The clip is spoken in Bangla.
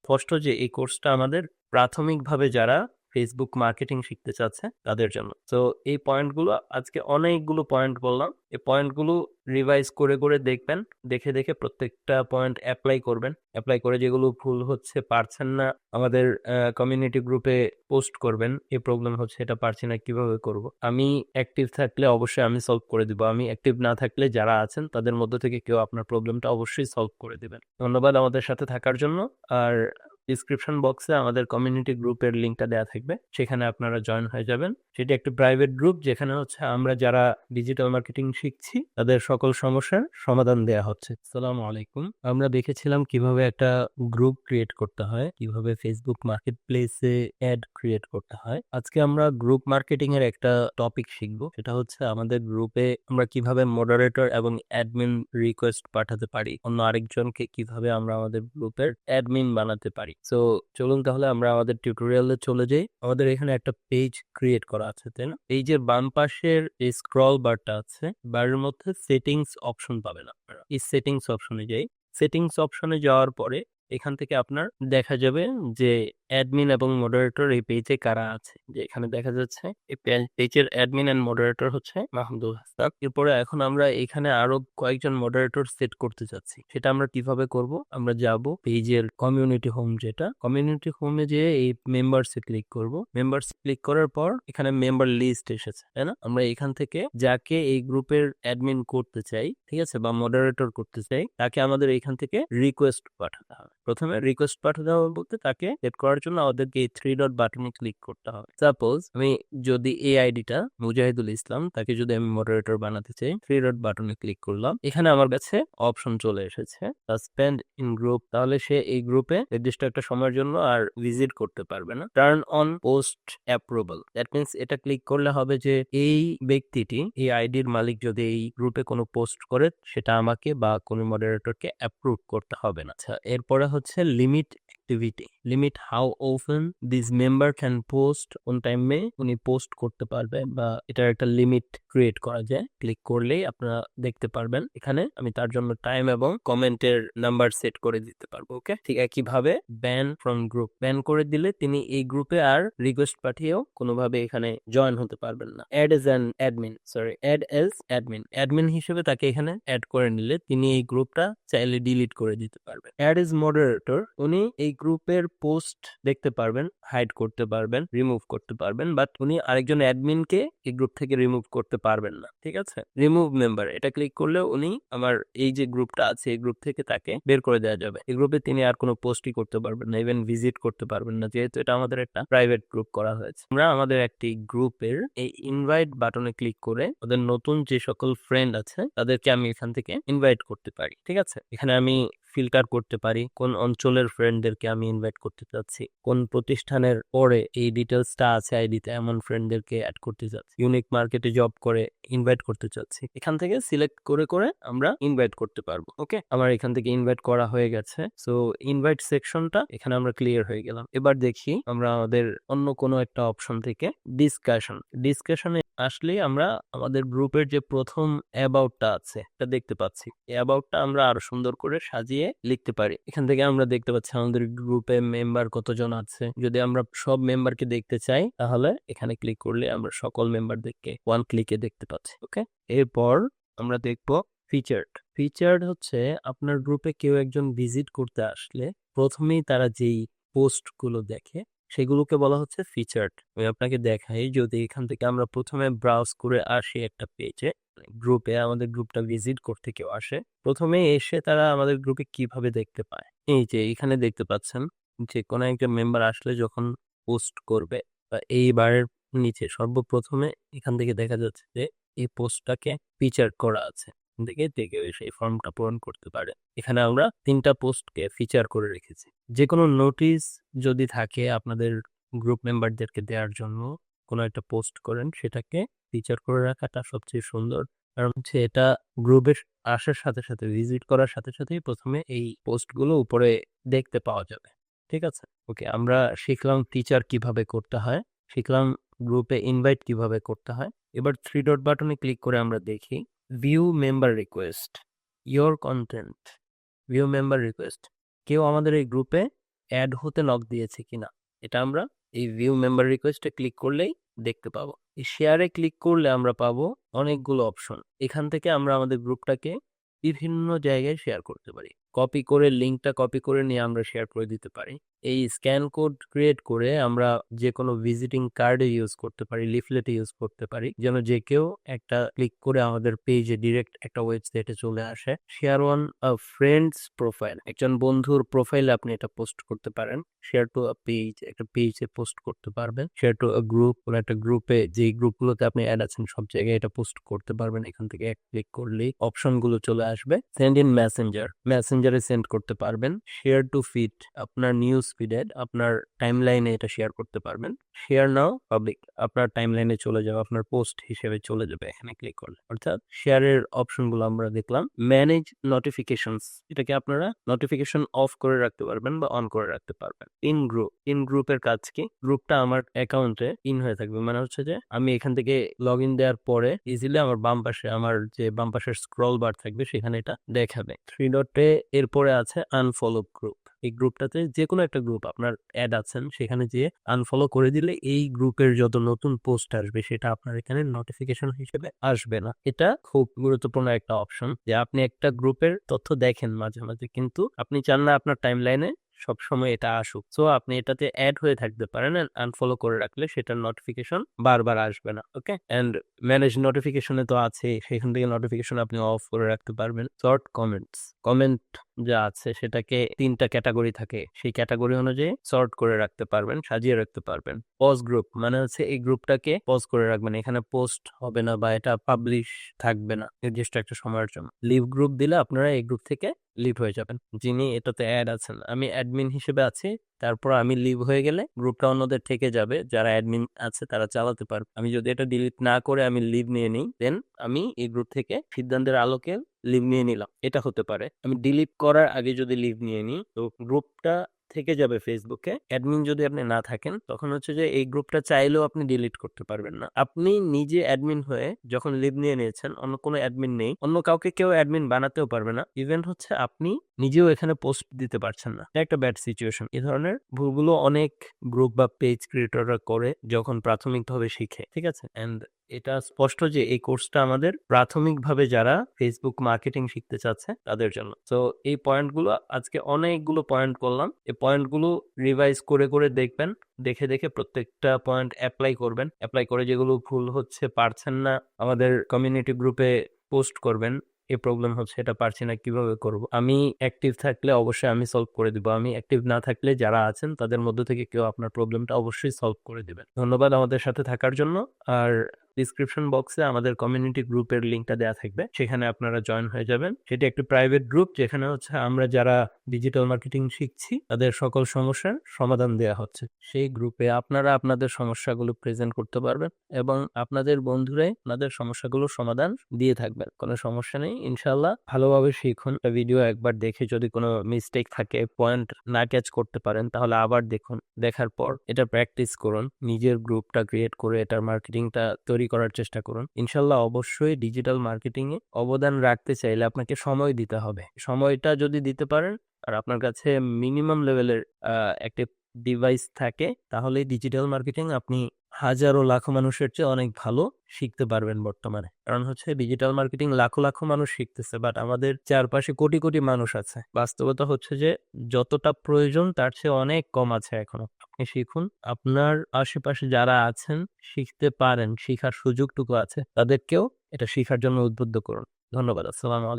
স্পষ্ট যে এই কোর্সটা আমাদের প্রাথমিকভাবে যারা ফেসবুক মার্কেটিং শিখতে চাচ্ছে তাদের জন্য। তো এই পয়েন্টগুলো আজকে অনেকগুলো পয়েন্ট বললাম, এই পয়েন্টগুলো রিভাইজ করে করে দেখবেন, দেখে দেখে প্রত্যেকটা পয়েন্ট অ্যাপ্লাই করবেন। অ্যাপ্লাই করে যেগুলো ভুল হচ্ছে, পারছেন না, আমাদের কমিউনিটি গ্রুপে পোস্ট করবেন। এই প্রবলেম হচ্ছে, এটা পারছি না, কিভাবে করব। আমি অ্যাক্টিভ থাকলে অবশ্যই আমি সলভ করে দিব, আমি অ্যাক্টিভ না থাকলে যারা আছেন তাদের মধ্যে থেকে কেউ আপনার প্রবলেমটা অবশ্যই সলভ করে দিবেন। ধন্যবাদ আমাদের সাথে থাকার জন্য। আর ডিসক্রিপশন বক্সে আমাদের কমিউনিটি গ্রুপের লিঙ্কটা দেওয়া থাকবে, সেখানে আপনারা জয়েন হয়ে যাবেন। সেটি একটি প্রাইভেট গ্রুপ, যেখানে হচ্ছে আমরা যারা ডিজিটাল মার্কেটিং শিখছি তাদের সকল সমস্যার সমাধান দেয়া হচ্ছে। আসসালামু আলাইকুম। আমরা দেখেছিলাম কিভাবে একটা গ্রুপ ক্রিয়েট করতে হয়, কিভাবে ফেসবুক মার্কেট প্লেসে অ্যাড ক্রিয়েট করতে হয়। আজকে আমরা গ্রুপ মার্কেটিং এর একটা টপিক শিখবো, সেটা হচ্ছে আমাদের গ্রুপে আমরা কিভাবে মডারেটর এবং অ্যাডমিন রিকোয়েস্ট পাঠাতে পারি, অন্য আরেকজনকে কিভাবে আমরা আমাদের গ্রুপের অ্যাডমিন বানাতে পারি। সো চলুন তাহলে আমরা আমাদের টিউটোরিয়ালে চলে যাই। আমাদের এখানে একটা পেজ ক্রিয়েট করা আছে, তাই না? পেজের বাম পাশের এই স্ক্রল বারটা আছে, বারের মধ্যে সেটিংস অপশন পাবেন আপনারা। এই সেটিংস অপশনে যাই। সেটিংস অপশনে যাওয়ার পরে এখান থেকে আপনার দেখা যাবে যে অ্যাডমিন এবং মডারেটর এই পেজে কারা আছে। যে এখানে দেখা যাচ্ছে এই পেজের অ্যাডমিন এন্ড মডারেটর হচ্ছে মাহমুদুল হাসান। এরপরে এখন আমরা এখানে আরো কয়েকজন মডারেটর সেট করতে যাচ্ছি। সেটা আমরা কিভাবে করব? আমরা যাব পেজের কমিউনিটি হোম, যেটা কমিউনিটি হোমে যেয়ে এই মেম্বারসে ক্লিক করব। মেম্বারস ক্লিক করার পর এখানে মেম্বার লিস্ট এসেছে, তাই না? আমরা এখান থেকে যাকে এই গ্রুপের অ্যাডমিন করতে চাই, ঠিক আছে, বা মডারেটর করতে চাই, তাকে আমাদের এখান থেকে রিকোয়েস্ট পাঠাতে হবে। প্রথমে রিকোয়েস্ট পাঠাতে হবে বলতে তাকে সেট করার জন্য আমাদেরকে এই 3 ডট বাটনে ক্লিক করতে হবে। সাপোজ আমি যদি এই আইডিটা মুজাহিদুল ইসলাম, তাকে যদি আমি মডারেটর বানাতে চাই, 3 ডট বাটনে ক্লিক করলাম। এখানে আমার কাছে অপশন চলে এসেছে সাসপেন্ড ইন গ্রুপ, তাহলে সে এই গ্রুপে নির্দিষ্ট একটা সময়ের জন্য আর ভিজিট করতে পারবে না। Turn on post approval, that means এটা ক্লিক করলে হবে যে এই ব্যক্তিটি, এই আইডির মালিক যদি এই গ্রুপে কোনো পোস্ট করে, সেটা আমাকে বা কোনো মডারেটরকে অ্যাপ্রুভ করতে হবে না। আচ্ছা, এরপরে হচ্ছে limit activity, limit how often this member can post, কোন টাইমে উনি পোস্ট করতে পারবে, বা এটার একটা লিমিট ক্রিয়েট করা যায়। ক্লিক করলেই আপনারা দেখতে পারবেন এখানে আমি তার জন্য টাইম এবং কমেন্টের নাম্বার সেট করে দিতে পারবো। ওকে, ঠিক একইভাবে ব্যান ফ্রম গ্রুপ, ব্যান করে দিলে তিনি এই গ্রুপে আর রিকোয়েস্ট পাঠিয়েও কোনোভাবে এখানে জয়েন হতে পারবেন না। Add as an admin, sorry, add as admin, admin হিসেবে তাকে এখানে অ্যাড করে নিলে তিনি এই গ্রুপটা চাইলে ডিলিট করে দিতে পারবেন। অ্যাড এজ মডারেটর, উনি এই গ্রুপের পোস্ট দেখতে পারবেন, হাইড করতে পারবেন, রিমুভ করতে পারবেন, বাট উনি আরেকজন অ্যাডমিনকে এই গ্রুপ থেকে রিমুভ করতে পারবেন না। ঠিক আছে, রিমুভ মেম্বার, এটা ক্লিক করলে উনি আমার এই যে গ্রুপটা আছে এই গ্রুপ থেকে তাকে বের করে দেওয়া যাবে। এই গ্রুপে তিনি আর কোনো পোস্টই করতে পারবেন না, ইভেন ভিজিট করতে পারবেন না, যেহেতু এটা আমাদের একটা প্রাইভেট গ্রুপ করা হয়েছে। আমরা আমাদের একটি গ্রুপের এই ইনভাইট বাটনে ক্লিক করে ওদের নতুন যে সকল ফ্রেন্ড আছে তাদেরকে আমি এখান থেকে ইনভাইট করতে পারি। ঠিক আছে, এখানে আমি ফিল্টার করতে পারি কোন অঞ্চলের ফ্রেন্ডদেরকে আমি ইনভাইট করতে চাচ্ছি, কোন প্রতিষ্ঠানের পরে এই ডিটেলসটা আছে আইডিতে এমন ফ্রেন্ডদেরকে অ্যাড করতে চাচ্ছি, ইউনিক মার্কেটে জব করে ইনভাইট করতে চাচ্ছি। এখান থেকে সিলেক্ট করে করে আমরা ইনভাইট করতে পারবো। ওকে, আমার এখান থেকে ইনভাইট করা হয়ে গেছে। সো ইনভাইট সেকশনটা এখানে আমরা ক্লিয়ার হয়ে গেলাম। এবার দেখি আমরা আমাদের অন্য কোনো একটা অপশন থেকে ডিসকাশনে আসলেই আমরা আমাদের গ্রুপের যে প্রথম অ্যাবাউটটা আছে এটা দেখতে পাচ্ছি। এই অ্যাবাউটটা আমরা আরো সুন্দর করে সাজিয়ে লিখতে পারি। এখান থেকে আমরা দেখতে পাচ্ছি আমাদের গ্রুপে মেম্বার কতজন আছে। যদি আমরা সব মেম্বারকে দেখতে চাই তাহলে এখানে ক্লিক করলে আমরা সকল মেম্বারদেরকে ওয়ান ক্লিকে দেখতে পাচ্ছি। ওকে, এরপর আমরা দেখব ফিচার্ড হচ্ছে আপনার গ্রুপে কেউ একজন ভিজিট করতে আসলে প্রথমেই তারা যেই পোস্টগুলো দেখে সেগুলোকে বলা হচ্ছে ফিচার্ড। আমি আপনাকে দেখাই, যদি এখান থেকে আমরা প্রথমে ব্রাউজ করে আসি একটা পেজে, গ্রুপে আমাদের গ্রুপটা ভিজিট করতে কেউ আসে, প্রথমে এসে তারা আমাদের গ্রুপে কিভাবে দেখতে পায়, এই যে এখানে দেখতে পাচ্ছেন যে কোনো একটা মেম্বার আসলে যখন পোস্ট করবে বা এইবারের নিচে সর্বপ্রথমে এখান থেকে দেখা যাচ্ছে যে এই পোস্টটাকে ফিচার করা আছে, দেখে সেই ফর্মটা পূরণ করতে পারে। এখানে আমরা 3টা পোস্টকে ফিচার করে রেখেছি। যে কোনো নোটিশ যদি থাকে আপনাদের গ্রুপ মেম্বারদেরকে দেওয়ার জন্য, কোনো একটা পোস্ট করেন, সেটাকে ফিচার করে রাখাটা সবচেয়ে সুন্দর। কারণ হচ্ছে এটা গ্রুপে আসার সাথে সাথে, ভিজিট করার সাথে সাথেই প্রথমে এই পোস্টগুলো উপরে দেখতে পাওয়া যাবে। ঠিক আছে, ওকে, আমরা শিখলাম টিচার কিভাবে করতে হয়, শিখলাম গ্রুপে ইনভাইট কিভাবে করতে হয়। এবার 3 ডট বাটনে ক্লিক করে আমরা দেখি view member request, your content, view member request. কেউ আমাদের এই গ্রুপে অ্যাড হতে নক দিয়েছে কিনা এটা আমরা এই ভিউ মেম্বার রিকোয়েস্টে ক্লিক করলেই দেখতে পাবো। এই শেয়ারে ক্লিক করলে আমরা পাবো অনেকগুলো অপশন। এখান থেকে আমরা আমাদের গ্রুপটাকে বিভিন্ন জায়গায় শেয়ার করতে পারি। কপি করে লিঙ্কটা কপি করে নিয়ে আমরা শেয়ার করে দিতে পারি। এই স্ক্যান কোড ক্রিয়েট করে আমরা যে কোনো ভিজিটিং কার্ডে ইউজ করতে পারি, লিফলেটে ইউজ করতে পারি, যেন যে কেউ একটা ক্লিক করে আমাদের পেজে ডিরেক্ট একটা ওয়েবসাইটে চলে আসে। Share on a friends profile, একজন বন্ধুর প্রোফাইলে আপনি এটা পোস্ট করতে পারেন। শেয়ার টু আ পেজ, একটা পেজে পোস্ট করতে পারবেন। শেয়ার টু আ গ্রুপ, কোনো একটা গ্রুপে, যে গ্রুপগুলোতে আপনি অ্যাড আছেন সব জায়গায় এটা পোস্ট করতে পারবেন। এখান থেকে এক ক্লিক করলেই অপশনগুলো চলে আসবে। সেন্ড ইন মেসেঞ্জার, মেসেঞ্জারে সেন্ড করতে পারবেন। শেয়ার টু ফিড, আপনার নিউজ ফিডে, আপনার টাইমলাইনে এটা শেয়ার করতে পারবেন। শেয়ার নাও পাবলিক, আপনার টাইমলাইনে চলে যাবে, আপনার পোস্ট হিসেবে চলে যাবে এখানে ক্লিক করলে। অর্থাৎ শেয়ারের অপশনগুলো আমরা দেখলাম। ম্যানেজ নোটিফিকেশনস, এটাকে আপনারা নোটিফিকেশন অফ করে রাখতে পারবেন বা অন করে রাখতে পারবেন। ইন গ্রুপ, ইন গ্রুপের কাজ কি? গ্রুপটা আমার অ্যাকাউন্টে ইন হয়ে থাকবে, মানে হচ্ছে যে আমি এখান থেকে লগ ইন দেওয়ার পরে ইজিলি আমার বাম পাশে, আমার যে বাম পাশের স্ক্রল বার থাকবে সেখানে এটা দেখাবে। 3 ডটে এরপরে আছে আনফলো গ্রুপ। এই গ্রুপটাতে যে কোনো একটা গ্রুপ আপনার অ্যাড আছেন সেখানে যেয়ে আনফলো করে দিলে এই গ্রুপের যত নতুন পোস্ট আসবে সেটা আপনার এখানে নোটিফিকেশন হিসেবে আসবে না। এটা খুব গুরুত্বপূর্ণ একটা অপশন, যে আপনি একটা গ্রুপের তথ্য দেখেন মাঝে মাঝে, কিন্তু আপনি চান না আপনার টাইমলাইনে সবসময় এটা আসুক। সো আপনি এটাতে অ্যাড হয়ে থাকতে পারেন, আনফলো করে রাখলে সেটার নোটিফিকেশন বারবার আসবে না। ওকে, এন্ড ম্যানেজ নোটিফিকেশনে তো আছে, সেখান থেকে নোটিফিকেশন আপনি অফ করে রাখতে পারবেন। শর্ট কমেন্টস, কমেন্ট যা আছে সেটাকে 3টা ক্যাটাগরি থাকে, সেই ক্যাটাগরি অনুযায়ী সর্ট করে রাখতে পারবেন, সাজিয়ে রাখতে পারবেন। পজ গ্রুপ, মানে হচ্ছে এই গ্রুপটাকে পজ করে রাখবেন, এখানে পোস্ট হবে না বা এটা পাবলিশ থাকবে না নির্দিষ্ট একটা সময়ের জন্য। লিভ গ্রুপ দিলে আপনারা এই গ্রুপ থেকে লিভ হয়ে যাবেন। যিনি এটাতে অ্যাড আছেন, আমি অ্যাডমিন হিসেবে আছি, তারপর আমি লিভ হয়ে গেলে গ্রুপটা অন্যদের থেকে যাবে, যারা অ্যাডমিন আছে তারা চালাতে পারবে। আমি যদি এটা ডিলিট না করে আমি লিভ নিয়ে নিই, দেন আমি এই গ্রুপ থেকে সিদ্ধান্তের আলোকে লিভ নিয়ে নিলাম, এটা হতে পারে। আমি ডিলিট করার আগে যদি লিভ নিয়ে নিই তো গ্রুপটা থেকে যাবে ফেসবুকে। অ্যাডমিন যদি আপনি না থাকেন তখন হচ্ছে যে এই গ্রুপটা চাইলেও আপনি ডিলিট করতে পারবেন না। আপনি নিজে অ্যাডমিন হয়ে যখন লিভ নিয়ে নিয়েছেন, অন্য কোনো অ্যাডমিন নেই, অন্য কাউকে কেউ অ্যাডমিন বানাতেও পারবে না, ইভেন হচ্ছে আপনি নিজেও এখানে পোস্ট দিতে পারছেন না। এটা একটা ব্যাড সিচুয়েশন। এই ধরনের ভুলগুলো অনেক গ্রুপ বা পেজ ক্রিয়েটররা করে যখন প্রাথমিকভাবে শিখে, ঠিক আছে। এন্ড এটা স্পষ্ট যে এই কোর্সটা আমাদের প্রাথমিকভাবে যারা ফেসবুক মার্কেটিং শিখতে চাচ্ছে তাদের জন্য। তো এই পয়েন্টগুলো আজকে অনেকগুলো পয়েন্ট করলাম, এই পয়েন্টগুলো রিভাইজ করে করে দেখবেন, দেখে দেখে প্রত্যেকটা পয়েন্ট অ্যাপ্লাই করবেন। অ্যাপ্লাই করে যেগুলো ভুল হচ্ছে, পারছেন না, আমাদের কমিউনিটি গ্রুপে পোস্ট করবেন। এই প্রবলেম হচ্ছে, এটা পারছি না, কিভাবে করব। আমি অ্যাক্টিভ থাকলে অবশ্যই আমি সলভ করে দিব, আমি অ্যাক্টিভ না থাকলে যারা আছেন তাদের মধ্য থেকে কেউ আপনার প্রবলেমটা অবশ্যই সলভ করে দিবেন। ধন্যবাদ আমাদের সাথে থাকার জন্য। আর ডিসক্রিপশন বক্সে আমাদের কমিউনিটি গ্রুপের লিঙ্কটা দেওয়া থাকবে, সেখানে আপনারা জয়েন হয়ে যাবেন। সেটি একটি প্রাইভেট গ্রুপ, যেখানে হচ্ছে আমরা যারা ডিজিটাল মার্কেটিং শিখছি তাদের সকল সমস্যার সমাধান দেওয়া হচ্ছে। সেই গ্রুপে আপনারা আপনাদের সমস্যাগুলো প্রেজেন্ট করতে পারবেন এবং আপনাদের বন্ধুরাই আপনাদের সমস্যাগুলোর সমাধান দিয়ে থাকবেন। কোনো সমস্যা নেই, ইনশাল্লাহ। ভালোভাবে শিখুন। ভিডিও একবার দেখে যদি কোনো মিস্টেক থাকে, পয়েন্ট না ক্যাচ করতে পারেন, তাহলে আবার দেখুন। দেখার পর এটা প্র্যাকটিস করুন, নিজের গ্রুপটা ক্রিয়েট করে এটার মার্কেটিংটা তৈরি করার চেষ্টা করুন। ইনশাল্লাহ অবশ্যই ডিজিটাল মার্কেটিং এ অবদান রাখতে চাইলে আপনাকে সময় দিতে হবে। সময়টা যদি দিতে পারেন আর আপনার কাছে মিনিমাম লেভেলের একটা ডিভাইস থাকে, তাহলে ডিজিটাল মার্কেটিং আপনি হাজারো লাখো মানুষের চেয়ে অনেক ভালো শিখতে পারবেন বর্তমানে। কারণ হচ্ছে ডিজিটাল মার্কেটিং লাখো লাখো মানুষ শিখতেছে, বাট আমাদের চারপাশে কোটি কোটি মানুষ আছে। বাস্তবতা হচ্ছে যে যতটা প্রয়োজন তার চেয়ে অনেক কম আছে এখনো। আপনি শিখুন, আপনার আশেপাশে যারা আছেন শিখতে পারেন, শিখার সুযোগটুকু আছে, তাদেরকেও এটা শিখার জন্য উদ্বুদ্ধ করুন। ধন্যবাদ। আসসালামু আলাইকুম।